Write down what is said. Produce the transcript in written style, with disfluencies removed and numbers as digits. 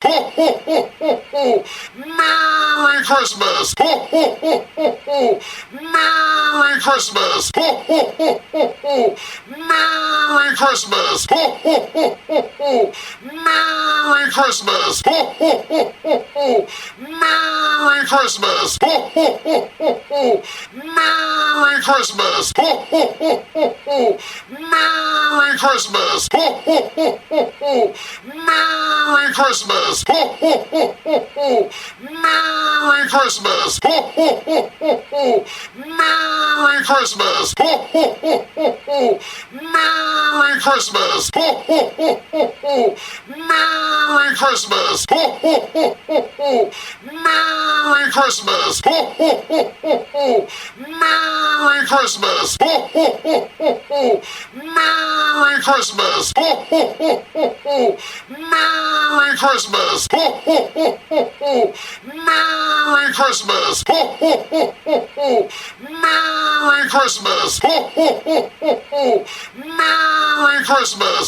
Ho ho ho ho ho! Merry Christmas! Ho ho ho ho ho! Merry Christmas! Ho ho ho ho ho! Merry Christmas! Ho ho ho ho ho! Merry Christmas! Ho ho ho ho ho! Merry Christmas! Ho ho ho ho ho! Merry Christmas! Ho ho ho ho ho! Merry Christmas! Ho ho ho ho ho! Merry Christmas! Ho ho ho ho ho! Merry Christmas! Ho ho ho ho ho! Merry Christmas! Ho ho ho ho ho! Merry Christmas! Ho ho ho ho ho! Merry Christmas! Ho ho ho ho ho! Merry Christmas! Ho ho ho ho ho! Merry Christmas! Ho ho ho ho ho! Merry Christmas! Ho ho ho ho ho! Merry Christmas! Ho ho ho ho ho! Merry Christmas! Ho ho ho ho ho! Merry Christmas! Ho ho ho ho ho! Merry Christmas!